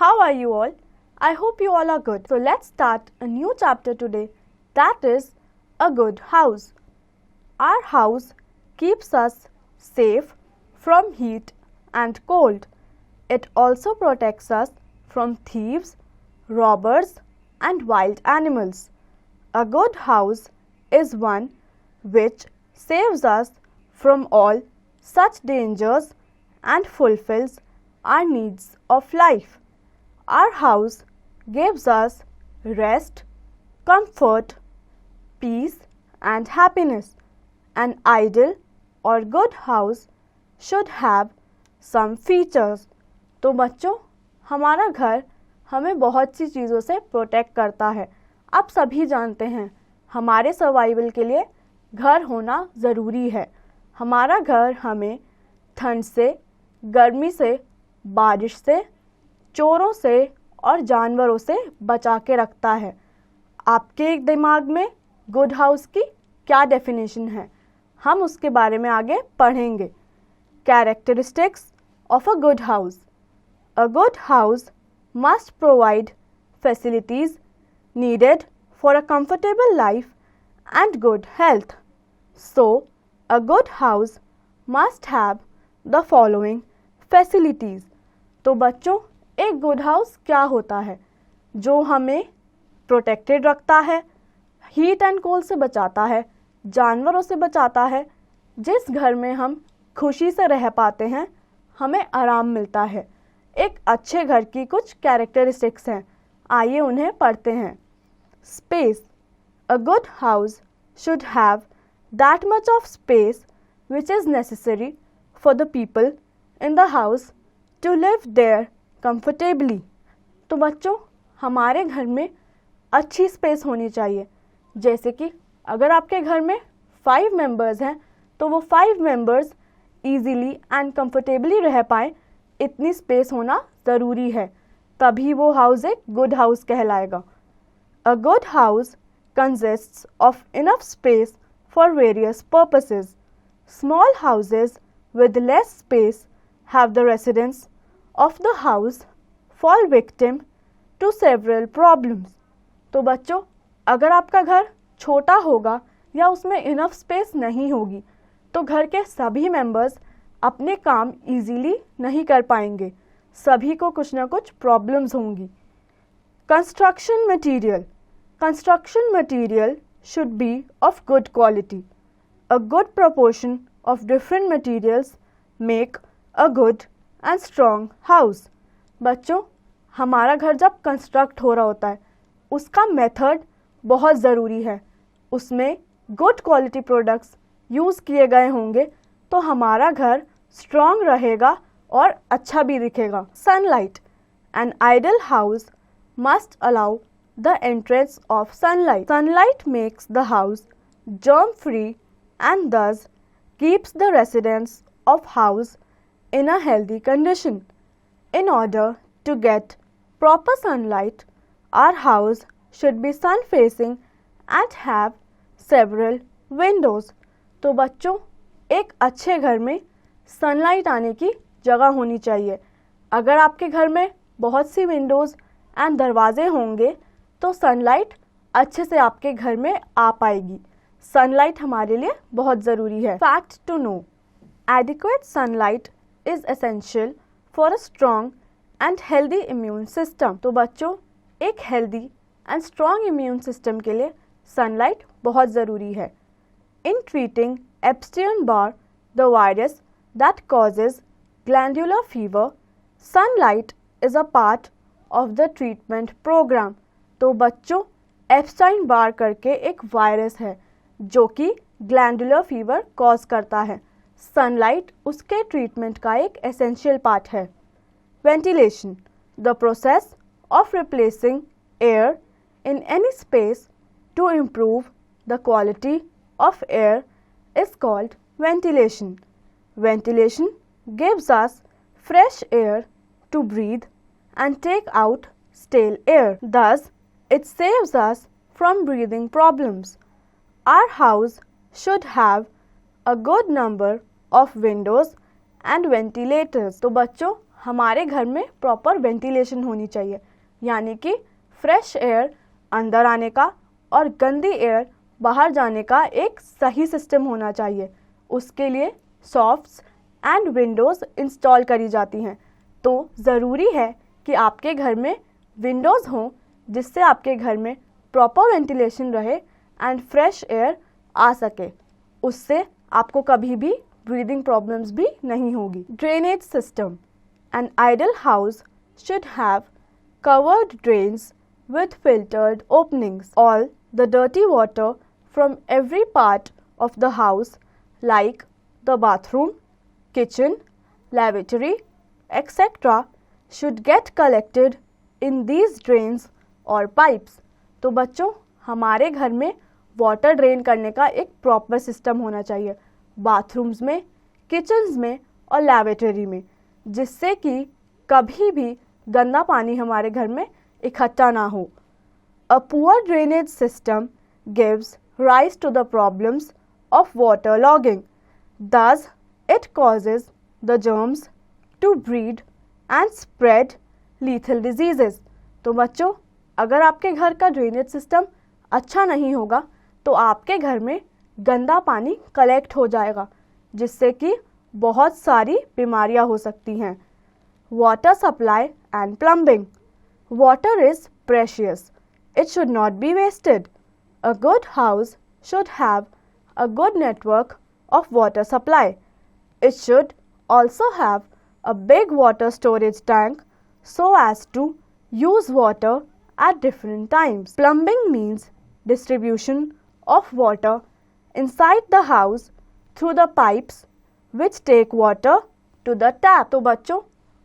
How are you all? I hope you all are good. So let's start a new chapter today, that is a good house. Our house keeps us safe from heat and cold. It also protects us from thieves, robbers and wild animals. A good house is one which saves us from all such dangers and fulfills our needs of life. Our house gives us rest, comfort, peace and happiness. An ideal or good house should have some features. तो बच्चों, हमारा घर हमें बहुत सी चीज़ों से protect करता है. आप सभी जानते हैं हमारे सर्वाइवल के लिए घर होना ज़रूरी है. हमारा घर हमें ठंड से, गर्मी से, बारिश से, चोरों से और जानवरों से बचा के रखता है. आपके दिमाग में गुड हाउस की क्या डेफिनेशन है, हम उसके बारे में आगे पढ़ेंगे. Characteristics of a good house. A good house must provide facilities needed for a comfortable life and good health. So, a good house must have the following facilities. तो बच्चों, एक गुड हाउस क्या होता है? जो हमें प्रोटेक्टेड रखता है, हीट एंड कोल्ड से बचाता है, जानवरों से बचाता है. जिस घर में हम खुशी से रह पाते हैं, हमें आराम मिलता है. एक अच्छे घर की कुछ कैरेक्टरिस्टिक्स हैं, आइए उन्हें पढ़ते हैं. Space. A good house should have that much of space which is necessary for the people in the house to live there comfortably. तो बच्चों, हमारे घर में अच्छी स्पेस होनी चाहिए. जैसे कि अगर आपके घर में 5 मेंबर्स हैं तो वो 5 मेंबर्स ईजीली एंड कंफर्टेबली रह पाएँ, इतनी स्पेस होना ज़रूरी है. तभी वो हाउस एक गुड हाउस कहलाएगा. A good house consists of enough space for various purposes. Small houses with less space have the residents of the house fall victim to several problems. तो बच्चों, अगर आपका घर छोटा होगा या उसमें इनफ स्पेस नहीं होगी तो घर के सभी मेंबर्स अपने काम इजीली नहीं कर पाएंगे. सभी को कुछ ना कुछ प्रॉब्लम्स होंगी. Construction material. Construction material should be of good quality. A good proportion of different materials make a good and strong house. बच्चों, हमारा घर जब कंस्ट्रक्ट हो रहा होता है, उसका मेथड बहुत ज़रूरी है. उसमें गुड क्वालिटी प्रोडक्ट्स यूज़ किए गए होंगे तो हमारा घर स्ट्रॉन्ग रहेगा और अच्छा भी दिखेगा. Sunlight. An ideal house must allow the entrance of sunlight. Sunlight makes the house germ free and thus keeps the residents of house in a healthy condition. In order to get proper sunlight, our house should be sun facing and have several windows. तो बच्चों, एक अच्छे घर में sunlight आने की जगह होनी चाहिए. अगर आपके घर में बहुत सी विंडोज़ एंड दरवाजे होंगे तो सनलाइट अच्छे से आपके घर में आ पाएगी. सनलाइट हमारे लिए बहुत ज़रूरी है. Fact to know. Adequate sunlight is essential for a strong and healthy immune system. तो बच्चों, एक healthy and strong immune system के लिए सनलाइट बहुत ज़रूरी है. In treating Epstein Barr, the virus that causes glandular fever, sunlight is a part of the treatment program. तो बच्चों, एप्स्टाइन बार करके एक वायरस है जो कि ग्लैंडुलर फीवर कॉज करता है. सनलाइट उसके ट्रीटमेंट का एक एसेंशियल पार्ट है. Ventilation. The process of replacing air in any space to improve the quality of air is called ventilation. Ventilation gives us fresh air to breathe and take out stale air. Thus, it saves us from breathing problems. Our house should have a good number of windows and ventilators. तो बच्चों, हमारे घर में proper ventilation होनी चाहिए, यानी कि fresh air अंदर आने का और गंदी एयर बाहर जाने का एक सही सिस्टम होना चाहिए। उसके लिए सॉफ्ट्स एंड विंडोज़ इंस्टॉल करी जाती हैं। तो ज़रूरी है कि आपके घर में विंडोज़ हों जिससे आपके घर में प्रॉपर वेंटिलेशन रहे एंड फ्रेश एयर आ सके। उससे आपको कभी भी ब्रीदिंग प्रॉब्लम्स भी नहीं होगी। Drainage system. An ideal house should have covered drains with filtered openings. All the dirty water from every part of the house, like the bathroom, kitchen, lavatory, etc., should get collected in these drains or pipes. तो बच्चों, हमारे घर में water drain करने का एक proper system होना चाहिए बाथरूम्स में, किचन्स में और लैवेटरी में, जिससे कि कभी भी गंदा पानी हमारे घर में इकट्ठा ना हो। A poor drainage system gives rise to the problems of waterlogging. Thus, it causes the germs to breed and spread lethal diseases. तो बच्चों, अगर आपके घर का ड्रेनेज सिस्टम अच्छा नहीं होगा तो आपके घर में गंदा पानी कलेक्ट हो जाएगा, जिससे कि बहुत सारी बीमारियां हो सकती हैं। Water supply and plumbing. Water is precious. It should not be wasted. A good house should have a good network of water supply. It should also have a big water storage tank so as to use water at different times. Plumbing means distribution of water inside the house through the pipes which take water to the tap. तो बच्चों,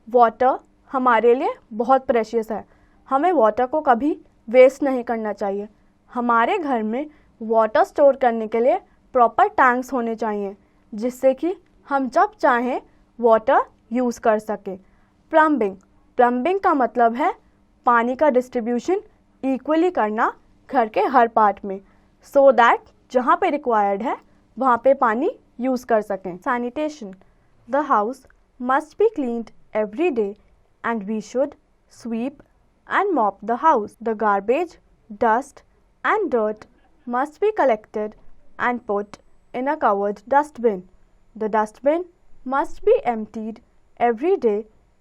water हमारे लिए बहुत precious है। हमें water को कभी waste नहीं करना चाहिए। हमारे घर में वाटर स्टोर करने के लिए प्रॉपर टैंक्स होने चाहिए, जिससे कि हम जब चाहें वाटर यूज़ कर सकें। प्लम्बिंग का मतलब है पानी का डिस्ट्रीब्यूशन इक्वली करना घर के हर पार्ट में, सो दैट जहाँ पे रिक्वायर्ड है वहाँ पे पानी यूज़ कर सकें। Sanitation. The house must be cleaned every day and we should sweep and mop the house. The garbage, dust and dirt must be collected and put in a covered dustbin. The dustbin must be emptied every day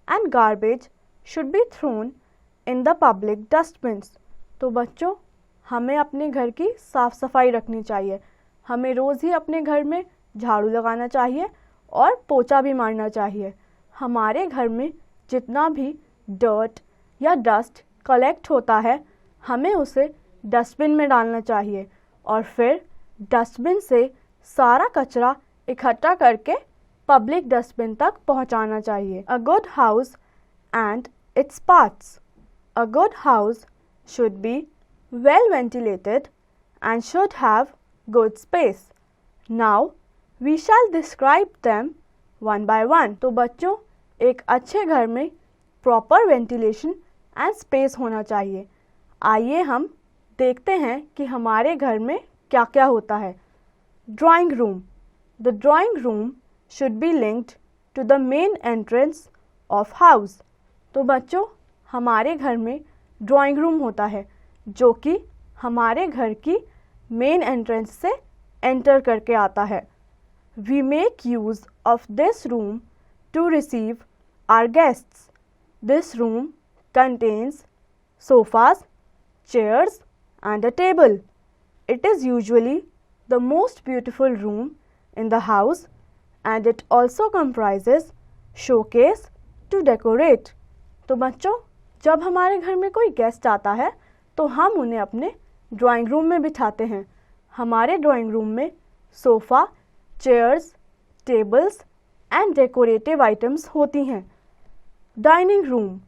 and garbage should be thrown in the public dustbins. तो बच्चों, हमें अपने घर की साफ़ सफाई रखनी चाहिए। हमें रोज़ ही अपने घर में झाड़ू लगाना चाहिए और पोछा भी मारना चाहिए। हमारे घर में जितना भी डर्ट या डस्ट कलेक्ट होता है हमें उसे डस्टबिन में डालना चाहिए और फिर डस्टबिन से सारा कचरा इकट्ठा करके पब्लिक डस्टबिन तक पहुंचाना चाहिए। A good house and its parts. A good house should be well ventilated and should have good space. Now we shall describe them one by one. तो बच्चों, एक अच्छे घर में प्रॉपर वेंटिलेशन एंड स्पेस होना चाहिए। आइए हम देखते हैं कि हमारे घर में क्या क्या होता है। Drawing room. The drawing room should be linked to the main entrance of house. तो बच्चों, हमारे घर में ड्राइंग रूम होता है जो कि हमारे घर की मेन एंट्रेंस से एंटर करके आता है। We make use of this room to receive our guests. This room contains sofas, chairs and a table. It is usually the most beautiful room in the house and it also comprises showcase to decorate. तो बच्चों, जब हमारे घर में कोई guest आता है तो हम उन्हें अपने ड्राइंग रूम में बिठाते हैं। हमारे ड्राइंग रूम में sofa, chairs, tables and decorative items होती हैं। Dining room.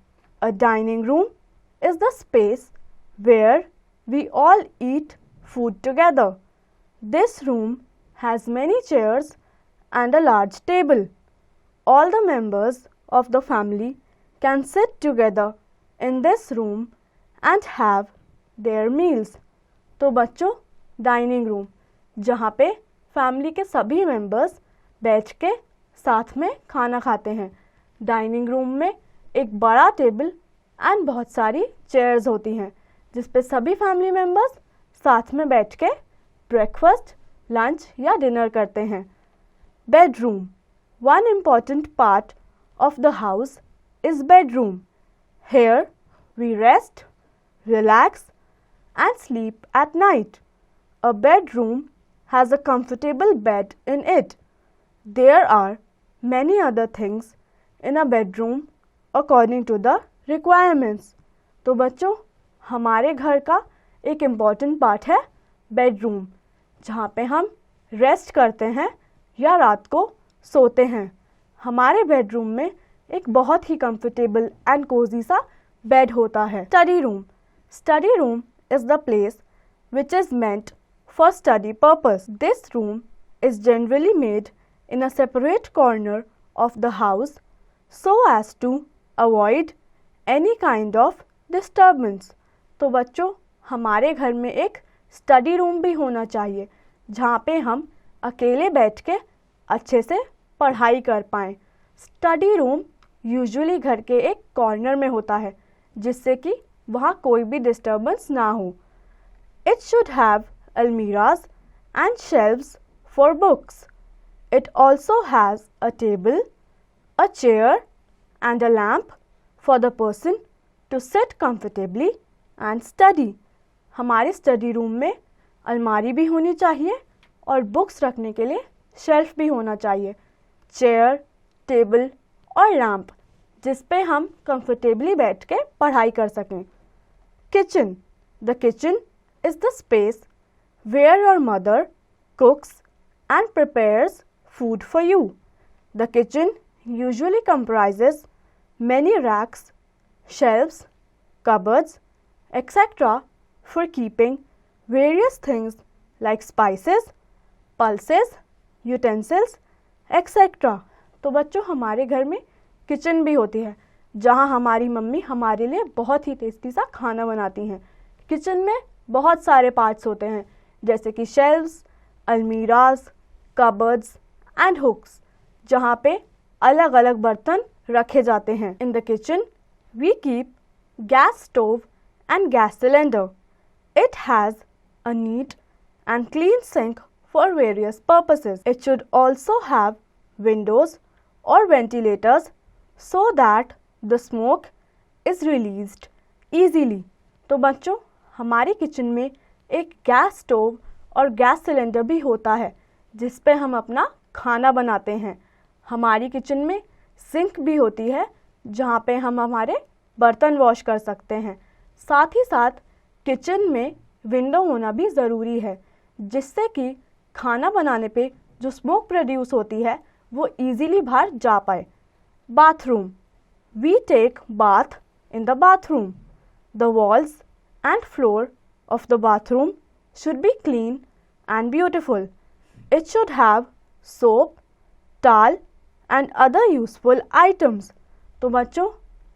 A dining room is the space where we all eat food together. This room has many chairs and a large table. All the members of the family can sit together in this room and have their meals. तो बच्चों, dining room जहाँ पे family के सभी members बैठ के साथ में खाना खाते हैं। डाइनिंग रूम में एक बड़ा टेबल एंड बहुत सारी चेयर्स होती हैं जिस पे सभी फैमिली मेम्बर्स साथ में बैठ के ब्रेकफास्ट, लंच या डिनर करते हैं। Bedroom, one important part of the house is bedroom. Here we rest, relax and sleep at night. A bedroom has a comfortable bed in it. There are many other things in a bedroom according to the requirements. तो बच्चों, हमारे घर का एक important part है bedroom, जहाँ पे हम रेस्ट करते हैं या रात को सोते हैं। हमारे बेडरूम में एक बहुत ही कंफर्टेबल एंड कोजी सा बेड होता है। Study room, study room is the place which is meant for study purpose. This room is generally made in a separate corner of the house so as to avoid any kind of disturbance. तो बच्चों, हमारे घर में एक study room भी होना चाहिए जहाँ पे हम अकेले बैठ के अच्छे से पढ़ाई कर पाएँ। स्टडी रूम यूजुअली घर के एक कॉर्नर में होता है जिससे कि वहाँ कोई भी डिस्टर्बेंस ना हो। It should have almirahs and shelves for books. It also has a table, a chair and a lamp for the person to sit comfortably and study. हमारे स्टडी रूम में अलमारी भी होनी चाहिए और बुक्स रखने के लिए शेल्फ भी होना चाहिए। चेयर, टेबल और लैम्प जिस पे हम कंफर्टेबली बैठ के पढ़ाई कर सकें। Kitchen, the kitchen is the space where your mother cooks and prepares food for you. The kitchen usually comprises many racks, shelves, cupboards, etc. for keeping various things like spices, pulses, utensils, etc. तो बच्चों, हमारे घर में kitchen भी होती है जहाँ हमारी मम्मी हमारे लिए बहुत ही टेस्टी सा खाना बनाती हैं। किचन में बहुत सारे पार्ट्स होते हैं जैसे कि shelves, almirahs, cupboards and hooks, जहाँ पे अलग अलग बर्तन रखे जाते हैं। In the kitchen we keep gas stove and gas cylinder. It has a neat and clean sink for various purposes. It should also have windows or ventilators so that the smoke is released easily. तो बच्चों, हमारे kitchen में एक gas stove और gas cylinder भी होता है जिस पे हम अपना खाना बनाते हैं। हमारी किचन में सिंक भी होती है जहाँ पे हम हमारे बर्तन वॉश कर सकते हैं। साथ ही साथ किचन में विंडो होना भी ज़रूरी है जिससे कि खाना बनाने पे जो स्मोक प्रोड्यूस होती है वो इजीली बाहर जा पाए। Bathroom, we take bath in the bathroom. The walls and floor of the bathroom should be clean and beautiful. It should have soap, towel and other useful items. तो बच्चों,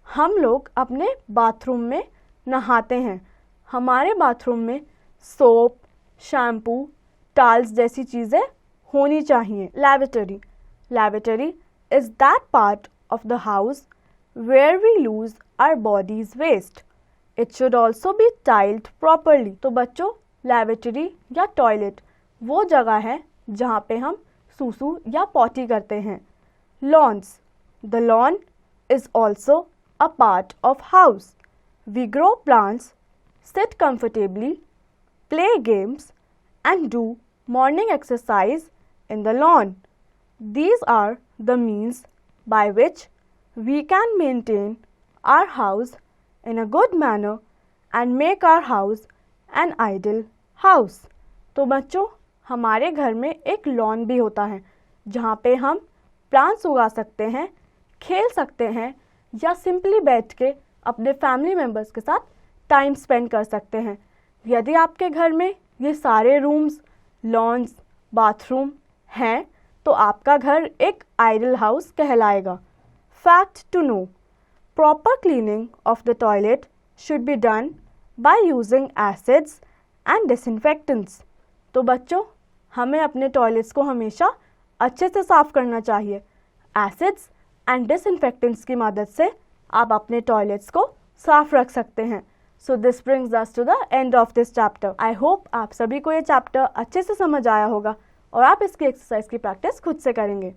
हम लोग अपने बाथरूम में नहाते हैं। हमारे बाथरूम में सोप, शैम्पू, टॉवल्स जैसी चीज़ें होनी चाहिए। लैवेटरी, लैवेटरी is that part of the house where we lose our body's waste. It should also be tiled properly. तो बच्चों, लैवेटरी या टॉयलेट वो जगह है जहाँ पे हम सूसू या पॉटी करते हैं। Lawns, the lawn is also a part of house. We grow plants, sit comfortably, play games and do morning exercise in the lawn. These are the means by which we can maintain our house in a good manner and make our house an ideal house. तो बच्चों, हमारे घर में एक lawn भी होता है जहाँ पे हम प्लांट्स उगा सकते हैं, खेल सकते हैं या सिंपली बैठ के अपने फैमिली मेम्बर्स के साथ टाइम स्पेंड कर सकते हैं। यदि आपके घर में ये सारे रूम्स, लॉन्स, बाथरूम हैं तो आपका घर एक आइडियल हाउस कहलाएगा। Fact to know: proper cleaning of the toilet should be done by using acids and disinfectants. तो बच्चों, हमें अपने टॉयलेट्स को हमेशा अच्छे से साफ करना चाहिए। एसिड्स एंड डिसइंफेक्टेंट्स की मदद से आप अपने टॉयलेट्स को साफ रख सकते हैं। So this brings us to the end of this chapter. I hope आप सभी को ये चैप्टर अच्छे से समझ आया होगा और आप इसकी एक्सरसाइज की प्रैक्टिस खुद से करेंगे।